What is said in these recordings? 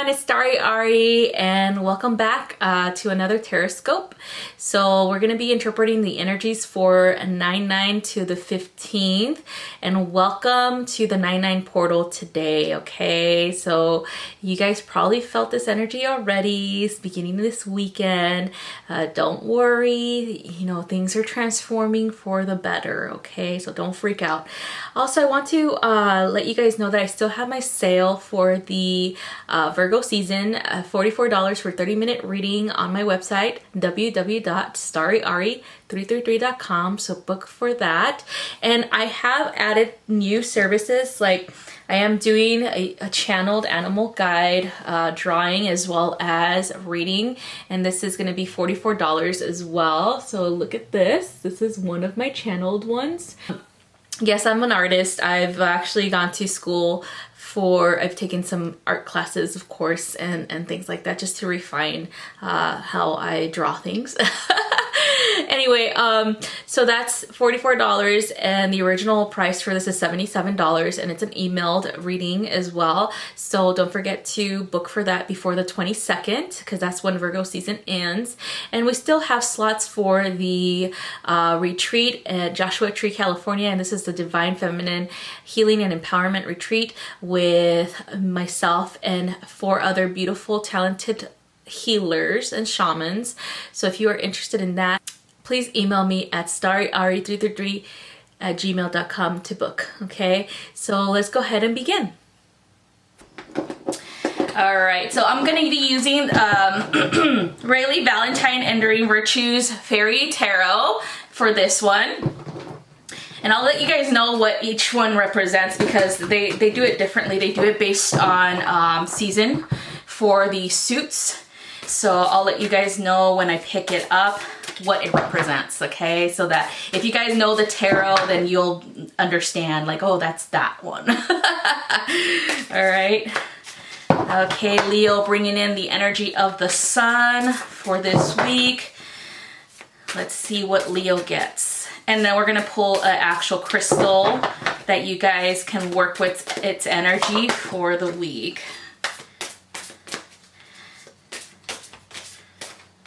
everyone, it's StariAri and welcome back to another Tarotscope. So we're going to be interpreting the energies for 9/9 to the 15th, and welcome to the 9/9 portal today. Okay, so you guys probably felt this energy already. It's beginning of this weekend. Don't worry, you know, things are transforming for the better. Okay, so don't freak out. Also, I want to let you guys know that I still have my sale for the Virgo season, $44 for 30-minute reading on my website, www.StariAri333.com. So book for that. And I have added new services, like I am doing a channeled animal guide, drawing as well as reading, and this is going to be $44 as well. So look at this. This is one of my channeled ones. Yes, I'm an artist. I've actually gone to school I've taken some art classes, of course, and things like that, just to refine how I draw things. Anyway, so that's $44, and the original price for this is $77, and it's an emailed reading as well. So don't forget to book for that before the 22nd, because that's when Virgo season ends. And we still have slots for the retreat at Joshua Tree, California, and this is the Divine Feminine Healing and Empowerment Retreat with myself and 4 other beautiful, talented healers and shamans. So if you are interested in that, please email me at StariAri333@gmail.com to book. Okay, so let's go ahead and begin. All right, so I'm going to be using Rayleigh Valentine Enduring Virtues Fairy Tarot for this one. And I'll let you guys know what each one represents, because they do it differently. They do it based on season for the suits. So I'll let you guys know when I pick it up what it represents, okay? So that if you guys know the tarot, then you'll understand, like, oh, that's that one. All right. Okay, Leo, bringing in the energy of the sun for this week. Let's see what Leo gets. And then we're gonna pull an actual crystal that you guys can work with its energy for the week.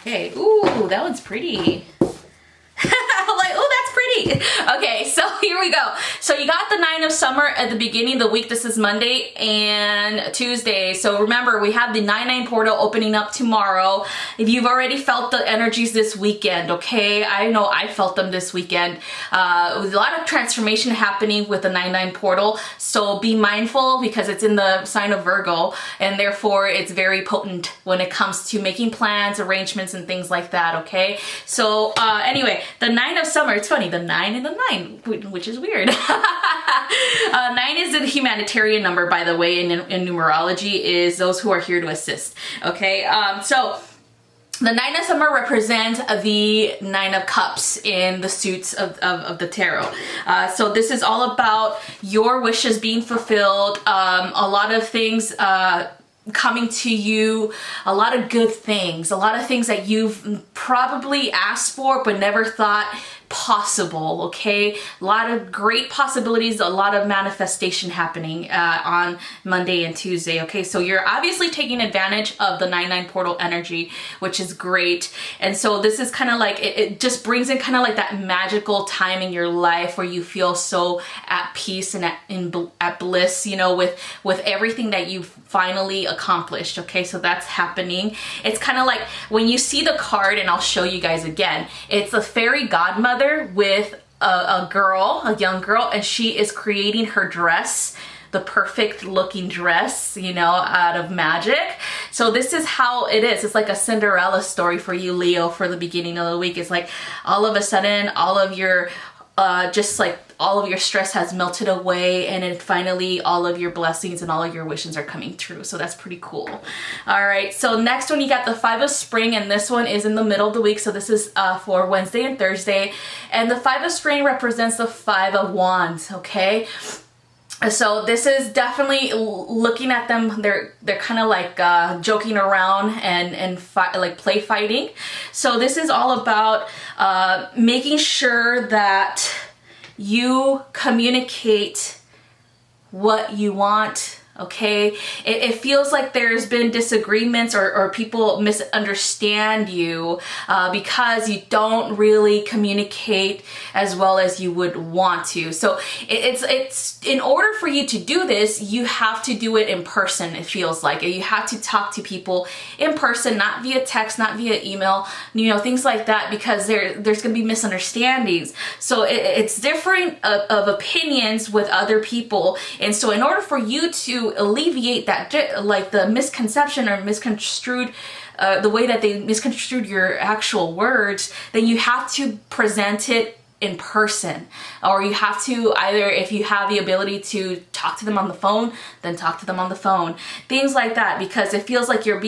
Okay, ooh, that one's pretty. I'm like, oh, that's pretty. Okay, so here we go. So you got the 9 of Summer at the beginning of the week. This is Monday and Tuesday. So remember, we have the 9/9 portal opening up tomorrow. If you've already felt the energies this weekend, okay? I know I felt them this weekend. A lot of transformation happening with the 9/9 portal. So be mindful, because it's in the sign of Virgo, and therefore it's very potent when it comes to making plans, arrangements, and things like that, okay? So anyway, the 9 of Summer, it's funny, the 9 and the 9, which is weird. 9 is a humanitarian number, by the way, in numerology, is those who are here to assist, okay? So the 9 of Summer represents the 9 of Cups in the suits of the tarot. So this is all about your wishes being fulfilled, a lot of things coming to you, a lot of good things, a lot of things that you've probably asked for but never thought possible, okay? A lot of great possibilities, a lot of manifestation happening on Monday and Tuesday, okay? So you're obviously taking advantage of the 9/9 portal energy, which is great. And so this is kind of like, it just brings in kind of like that magical time in your life where you feel so at peace and at bliss, you know, with everything that you've finally accomplished, okay? So that's happening. It's kind of like when you see the card, and I'll show you guys again, it's a fairy godmother with a young girl, and she is creating her dress, the perfect looking dress, you know, out of magic. So this is how it is. It's like a Cinderella story for you, Leo, for the beginning of the week. It's like all of a sudden, all of your all of your stress has melted away, and then finally all of your blessings and all of your wishes are coming true. So that's pretty cool. All right, so next one, you got the 5 of Spring, and this one is in the middle of the week. So this is for Wednesday and Thursday. And the 5 of Spring represents the 5 of Wands, okay? So this is definitely looking at them, they're kind of like joking around and like play fighting. So this is all about making sure that you communicate what you want okay? It feels like there's been disagreements or people misunderstand you because you don't really communicate as well as you would want to. So it's in order for you to do this, you have to do it in person, it feels like. You have to talk to people in person, not via text, not via email, you know, things like that, because there's going to be misunderstandings. So it's different of opinions with other people. And so in order for you to alleviate that, like the misconception or misconstrued, the way that they misconstrued your actual words, then you have to present it in person, or you have to either, if you have the ability to talk to them on the phone, then talk to them on the phone, things like that, because it feels like you're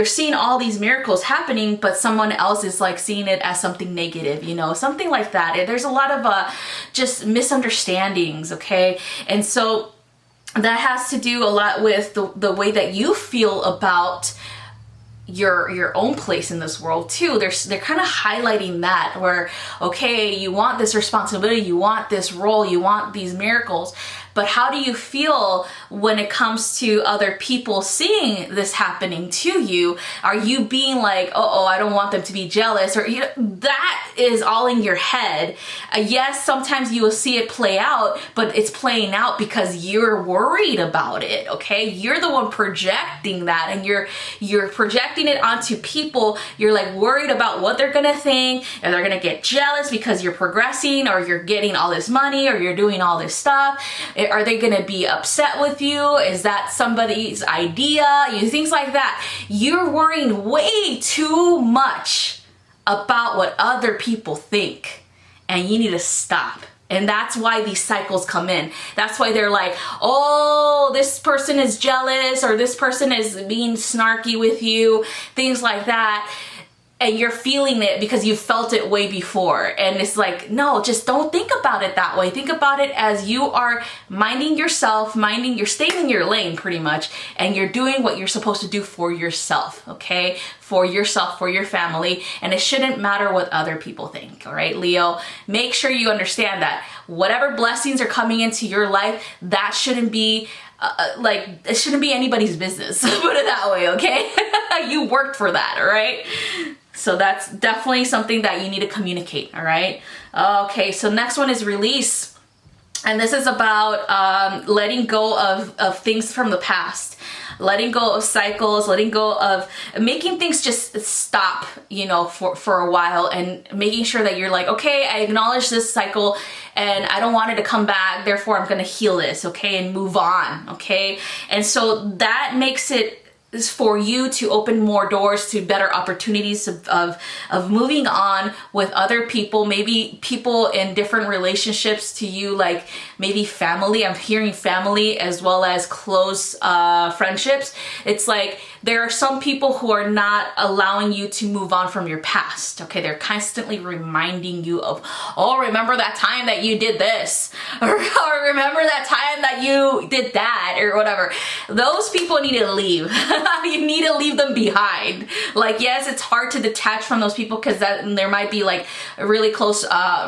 seeing all these miracles happening, but someone else is like seeing it as something negative, you know, something like that. There's a lot of just misunderstandings, okay? And so that has to do a lot with the way that you feel about your own place in this world too. They're kind of highlighting that, where, okay, you want this responsibility, you want this role, you want these miracles, but how do you feel when it comes to other people seeing this happening to you? Are you being like, oh, I don't want them to be jealous? Or, you know, that is all in your head. Yes, sometimes you will see it play out, but it's playing out because you're worried about it, okay? You're the one projecting that, and you're projecting it onto people. You're like worried about what they're gonna think, and they're gonna get jealous because you're progressing, or you're getting all this money, or you're doing all this stuff. Are they gonna be upset with you? Is that somebody's idea? Things like that. You're worrying way too much about what other people think, and you need to stop. And that's why these cycles come in. That's why they're like, oh, this person is jealous, or this person is being snarky with you, things like that. And you're feeling it because you felt it way before. And it's like, no, just don't think about it that way. Think about it as you are minding yourself, you're staying in your lane pretty much, and you're doing what you're supposed to do for yourself, okay? For yourself, for your family, and it shouldn't matter what other people think, all right, Leo? Make sure you understand that whatever blessings are coming into your life, that shouldn't be it shouldn't be anybody's business. Put it that way, okay? You worked for that, all right? So that's definitely something that you need to communicate, all right? Okay, so next one is release. And this is about letting go of things from the past. Letting go of cycles, letting go of making things just stop, you know, for a while, and making sure that you're like, okay, I acknowledge this cycle and I don't want it to come back, therefore I'm gonna heal this, okay, and move on, okay? And so that makes it is for you to open more doors to better opportunities of moving on with other people, maybe people in different relationships to you, like maybe family. I'm hearing family as well as close friendships. It's like there are some people who are not allowing you to move on from your past, okay? They're constantly reminding you of, oh, remember that time that you did this, or remember that time that you did that, or whatever. Those people need to leave. You need to leave them behind. Like, yes, it's hard to detach from those people because there might be like really close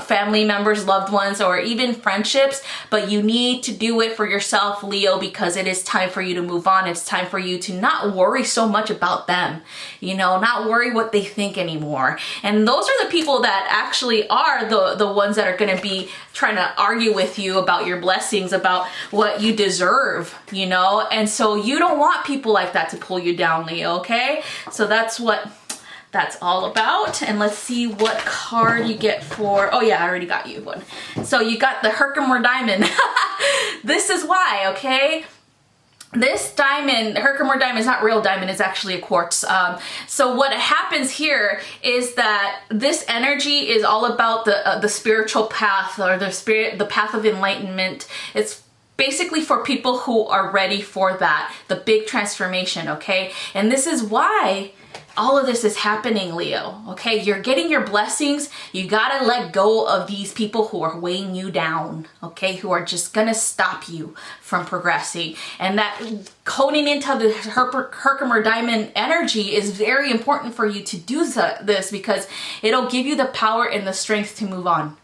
family members, loved ones, or even friendships, but you need to do it for yourself, Leo, because it is time for you to move on. It's time for you to not worry so much about them, you know, not worry what they think anymore. And those are the people that actually are the ones that are going to be trying to argue with you about your blessings, about what you deserve, you know? And so you don't want people like that to pull you down, Leo, okay? So that's what that's all about. And let's see what card you get for, oh yeah, I already got you one. So you got the Herkimer diamond. This is why, okay? This diamond, Herkimer diamond, is not real diamond, it's actually a quartz. So what happens here is that this energy is all about the spiritual path, or the path of enlightenment. It's basically for people who are ready for that, the big transformation, okay? And this is why all of this is happening, Leo, okay? You're getting your blessings. You gotta let go of these people who are weighing you down, okay? Who are just gonna stop you from progressing. And that honing into the Herkimer diamond energy is very important for you to do this, because it'll give you the power and the strength to move on.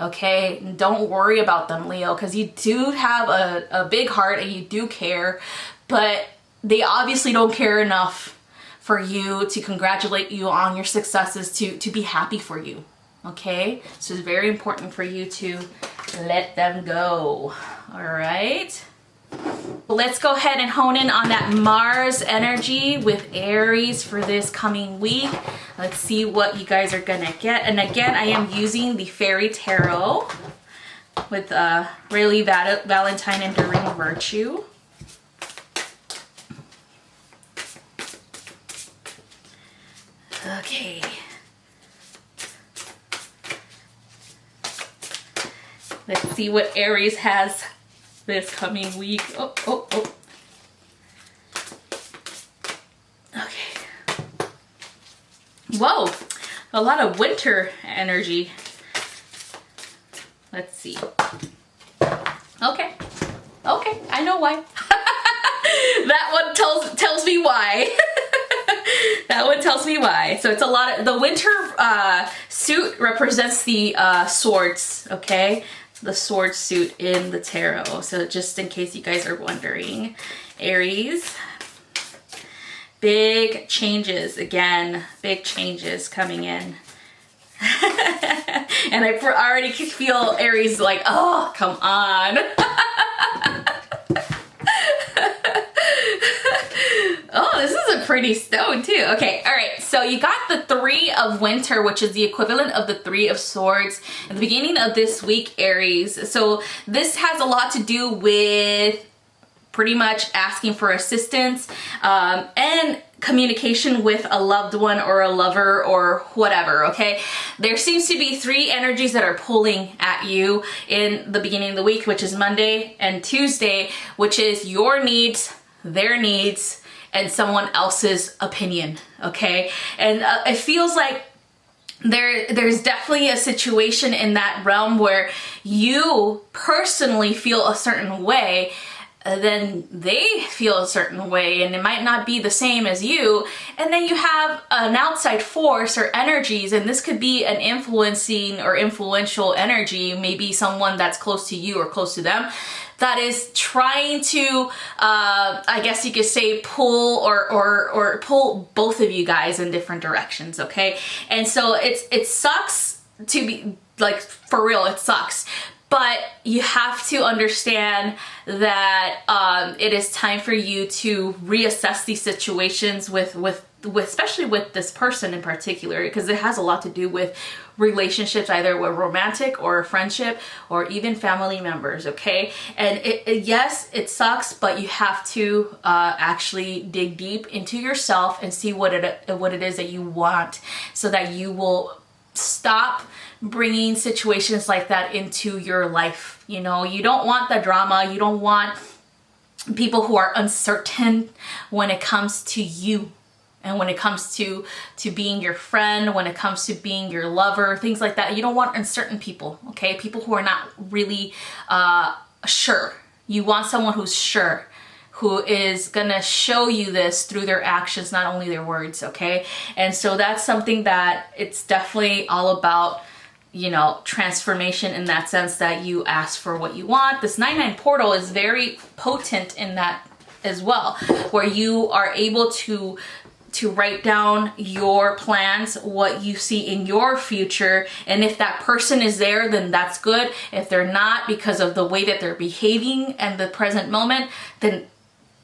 okay? And don't worry about them, Leo, because you do have a big heart and you do care, but they obviously don't care enough for you to congratulate you on your successes, to be happy for you, okay? So it's very important for you to let them go, all right? Let's go ahead and hone in on that Mars energy with Aries for this coming week. Let's see what you guys are gonna get. And again, I am using the Fairy Tarot with really Valentine Enduring Virtue. Okay. Let's see what Aries has this coming week. Oh. Okay. Whoa, a lot of winter energy. Let's see. Okay, I know why. That one tells me why. That one tells me why. So it's a lot of, the winter suit represents the swords, okay? The sword suit in the tarot. So just in case you guys are wondering, Aries, big changes, again, big changes coming in. And I already feel Aries like, oh, come on. Oh, this is a pretty stone too. Okay, all right, so you got the Three of Winter, which is the equivalent of the Three of Swords at the beginning of this week, Aries. So this has a lot to do with pretty much asking for assistance and communication with a loved one or a lover or whatever, okay? There seems to be three energies that are pulling at you in the beginning of the week, which is Monday and Tuesday, which is your needs, their needs, and someone else's opinion, okay? And it feels like there's definitely a situation in that realm where you personally feel a certain way, then they feel a certain way, and it might not be the same as you, and then you have an outside force or energies, and this could be an influencing or influential energy, maybe someone that's close to you or close to them, that is trying to, I guess you could say, pull or pull both of you guys in different directions, okay? And so it sucks to be, like, for real, it sucks. But you have to understand that it is time for you to reassess these situations with especially with this person in particular, because it has a lot to do with relationships, either with romantic or friendship or even family members, okay? And yes, it sucks, but you have to actually dig deep into yourself and see what it is that you want, so that you will stop bringing situations like that into your life. You know, you don't want the drama. You don't want people who are uncertain when it comes to you, and when it comes to being your friend, when it comes to being your lover, things like that. You don't want uncertain people, okay? People who are not really sure. You want someone who's sure, who is gonna show you this through their actions, not only their words, okay? And so that's something that it's definitely all about, you know, transformation, in that sense that you ask for what you want. This 9/9 portal is very potent in that as well, where you are able to write down your plans, what you see in your future, and if that person is there, then that's good. If they're not, because of the way that they're behaving and the present moment, then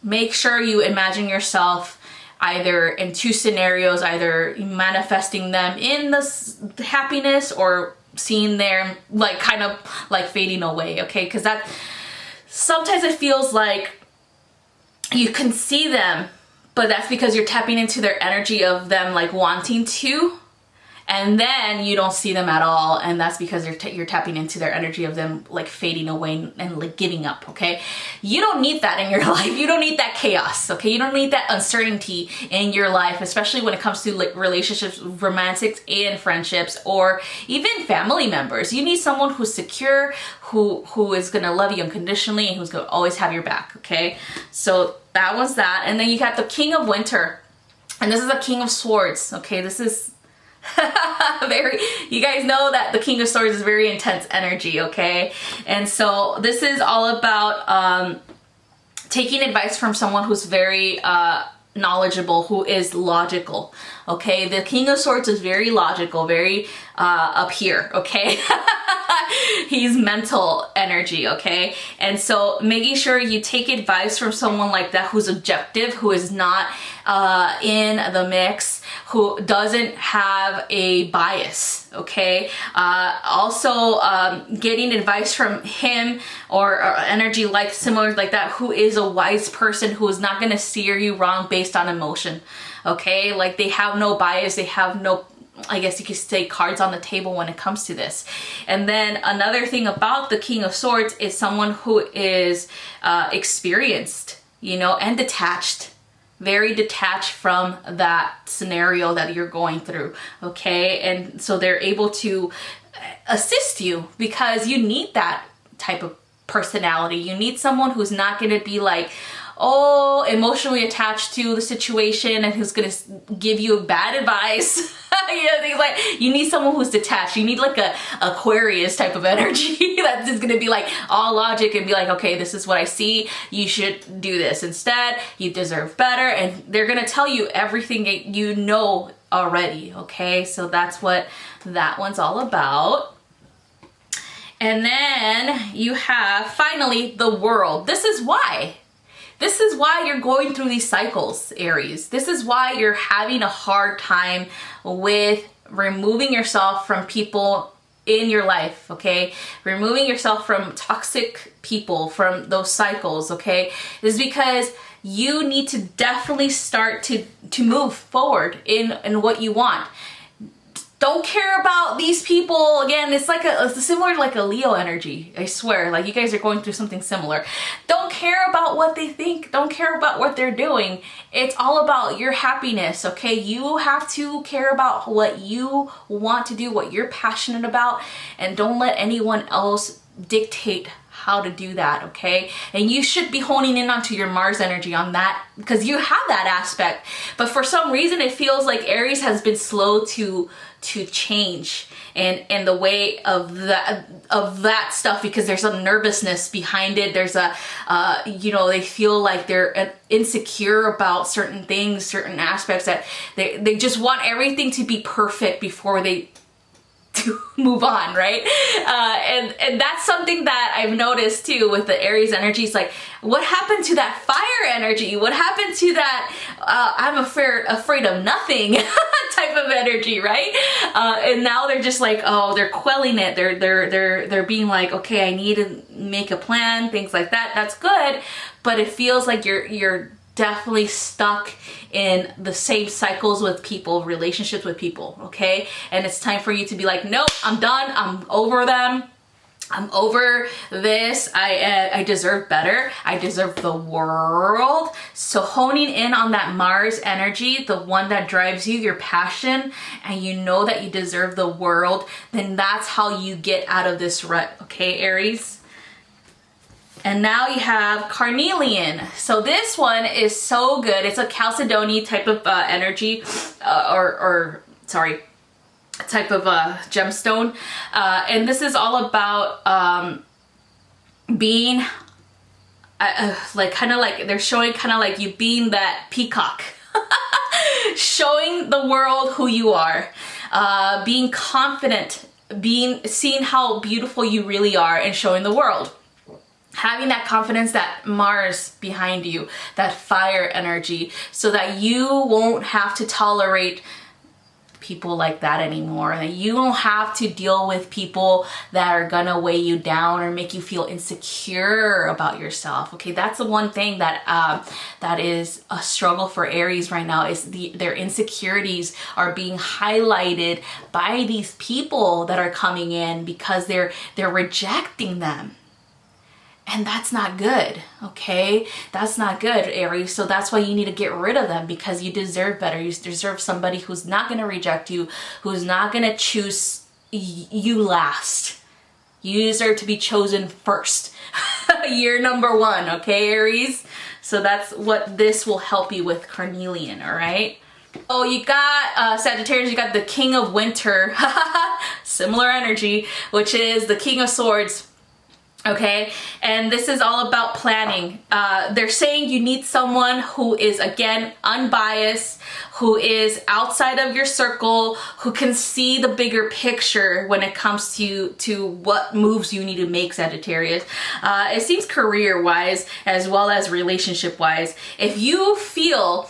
make sure you imagine yourself either in two scenarios, either manifesting them in this happiness or seeing them like kind of like fading away, okay? Because that sometimes it feels like you can see them, but that's because you're tapping into their energy of them like wanting to, and then you don't see them at all, and that's because you're tapping into their energy of them like fading away and like giving up, okay? You don't need that in your life. You don't need that chaos, okay? You don't need that uncertainty in your life, especially when it comes to like relationships, romantics and friendships, or even family members. You need someone who's secure, who is gonna love you unconditionally, and who's gonna always have your back, okay? So that was that. And then you got the King of Winter, and this is the King of Swords, okay? This is You guys know that the King of Swords is very intense energy, okay? And so this is all about taking advice from someone who's very knowledgeable, who is logical, okay? The King of Swords is very logical, very up here, okay? He's mental energy, okay? And so making sure you take advice from someone like that who's objective, who is not in the mix, who doesn't have a bias, okay? Also getting advice from him or energy like similar like that, who is a wise person, who is not gonna steer you wrong based on emotion, okay? Like they have no bias, they have no, I guess you could say, cards on the table when it comes to this. And then another thing about the King of Swords is someone who is experienced, you know, and detached. Very detached from that scenario that you're going through, okay? And so they're able to assist you because you need that type of personality. You need someone who's not gonna be like, oh, emotionally attached to the situation and who's gonna give you bad advice. You know, things like, you need someone who's detached. You need like a Aquarius type of energy that's just gonna be like all logic and be like, okay, this is what I see, you should do this instead, you deserve better, and they're gonna tell you everything that you know already, okay? So that's what that one's all about. And then you have, finally, the World. This is why you're going through these cycles, Aries. This is why you're having a hard time with removing yourself from people in your life, okay? Removing yourself from toxic people, from those cycles, okay? This is because you need to definitely start to move forward in what you want. Don't care about these people. Again, it's like it's similar to like a Leo energy. I swear, like you guys are going through something similar. Don't care about what they think. Don't care about what they're doing. It's all about your happiness, okay? You have to care about what you want to do, what you're passionate about, and don't let anyone else dictate how to do that, okay? And you should be honing in onto your Mars energy on that, because you have that aspect. But for some reason, it feels like Aries has been slow to change and the way of that stuff, because there's a nervousness behind it. There's a you know, they feel like they're insecure about certain things, certain aspects, that they just want everything to be perfect before they to move on, right? And that's something that I've noticed too with the Aries energy. It's like, what happened to that fire energy? What happened to that I'm afraid of nothing type of energy, right? And now they're just like, oh, they're quelling it. They're being like, okay, I need to make a plan, things like that. That's good, but it feels like you're definitely stuck in the same cycles with people, relationships with people, okay? And it's time for you to be like, nope, I'm done, I'm over them, I'm over this, I deserve better, I deserve the world. So honing in on that Mars energy, the one that drives you, your passion, and you know that you deserve the world, then that's how you get out of this rut, okay, Aries? And now you have carnelian. So this one is so good. It's a Chalcedony type of energy, type of gemstone. And this is all about being, like, kind of like, they're showing kind of like you being that peacock. Showing the world who you are. Being confident. Seeing how beautiful you really are and showing the world. Having that confidence, that Mars behind you, that fire energy, so that you won't have to tolerate people like that anymore. That you don't have to deal with people that are gonna weigh you down or make you feel insecure about yourself. Okay, that's the one thing that that is a struggle for Aries right now, is their insecurities are being highlighted by these people that are coming in because they're rejecting them. And that's not good, okay? That's not good, Aries. So that's why you need to get rid of them, because you deserve better. You deserve somebody who's not gonna reject you, who's not gonna choose you last. You deserve to be chosen first. You're number one, okay, Aries? So that's what this will help you with, carnelian, all right? Oh, you got Sagittarius, you got the King of Winter, similar energy, which is the King of Swords. Okay, and this is all about planning. They're saying you need someone who is, again, unbiased, who is outside of your circle, who can see the bigger picture when it comes to what moves you need to make, Sagittarius. It seems career-wise as well as relationship-wise. If you feel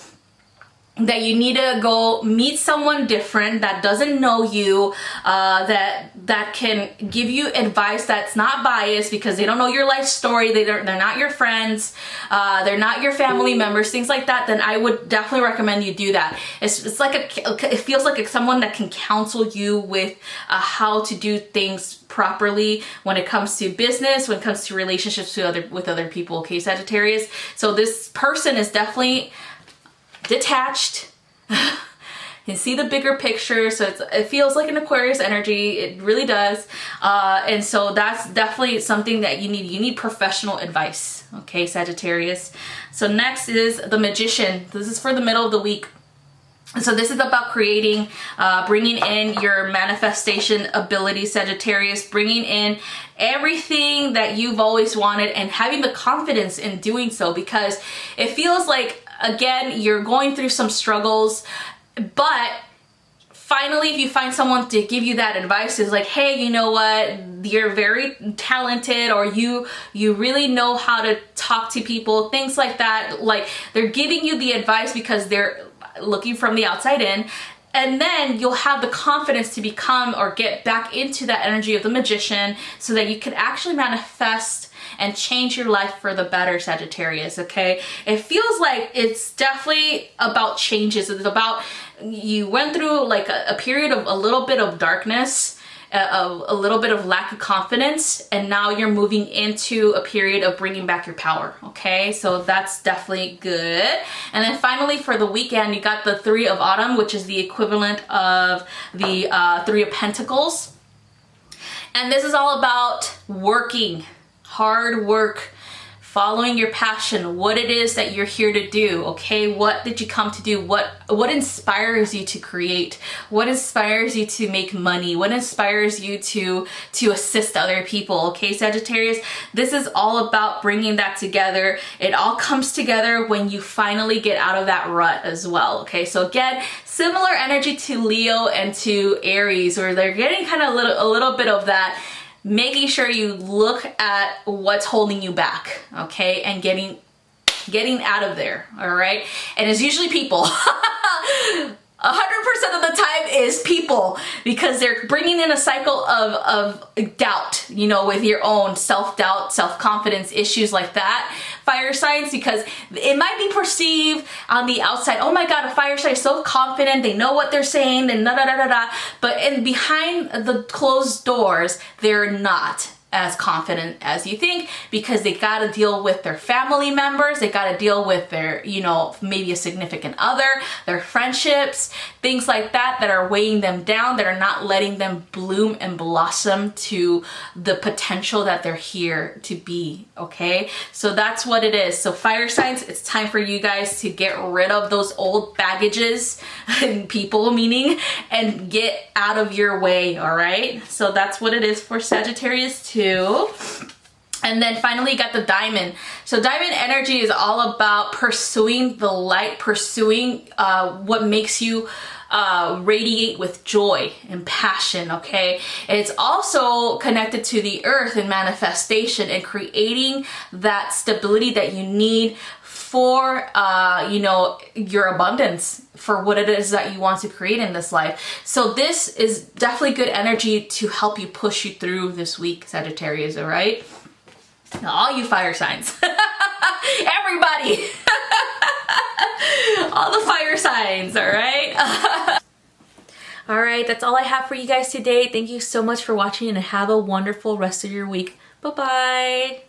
that you need to go meet someone different that doesn't know you, that can give you advice that's not biased because they don't know your life story, they're not your friends, they're not your family members, things like that, then I would definitely recommend you do that. It's like it feels like it's someone that can counsel you with how to do things properly when it comes to business, when it comes to relationships with other people, okay, Sagittarius? So this person is definitely detached. You see the bigger picture, so it feels like an Aquarius energy. It really does. And so that's definitely something that you need. You need professional advice, okay, Sagittarius? So next is the Magician. This is for the middle of the week. So this is about creating, bringing in your manifestation ability, Sagittarius, bringing in everything that you've always wanted and having the confidence in doing so, because it feels like, again, you're going through some struggles, but finally, if you find someone to give you that advice, is like, hey, you know what, you're very talented, or you really know how to talk to people, things like that. Like, they're giving you the advice because they're looking from the outside in, and then you'll have the confidence to become or get back into that energy of the Magician so that you can actually manifest and change your life for the better, Sagittarius, okay? It feels like it's definitely about changes. It's about, you went through like a period of a little bit of darkness, a little bit of lack of confidence, and now you're moving into a period of bringing back your power, okay? So that's definitely good. And then finally, for the weekend, you got the Three of Autumn, which is the equivalent of the Three of Pentacles. And this is all about working, hard work, following your passion, what it is that you're here to do, okay? What did you come to do? What inspires you to create? What inspires you to make money? What inspires you to assist other people, okay, Sagittarius? This is all about bringing that together. It all comes together when you finally get out of that rut as well, okay? So again, similar energy to Leo and to Aries, where they're getting kind of a little bit of that, making sure you look at what's holding you back, okay, and getting out of there, all right? And it's usually people. 100% of the time is people, because they're bringing in a cycle of doubt, you know, with your own self-doubt, self-confidence, issues like that, fire signs, because it might be perceived on the outside, oh my God, a fire sign is so confident, they know what they're saying, and da-da-da-da-da, but behind the closed doors, they're not as confident as you think, because they got to deal with their family members, they got to deal with their, you know, maybe a significant other, their friendships, things like that are weighing them down, that are not letting them bloom and blossom to the potential that they're here to be, okay? So that's what it is. So fire signs, it's time for you guys to get rid of those old baggages, and people meaning, and get out of your way, all right? So that's what it is for Sagittarius too. And then finally you got the Diamond. So Diamond energy is all about pursuing the light, pursuing what makes you radiate with joy and passion, okay? And it's also connected to the earth and manifestation and creating that stability that you need for, you know, your abundance, for what it is that you want to create in this life. So this is definitely good energy to help you push you through this week, Sagittarius, all right? Now, all you fire signs, everybody, all the fire signs, all right? All right, that's all I have for you guys today. Thank you so much for watching, and have a wonderful rest of your week. Bye-bye.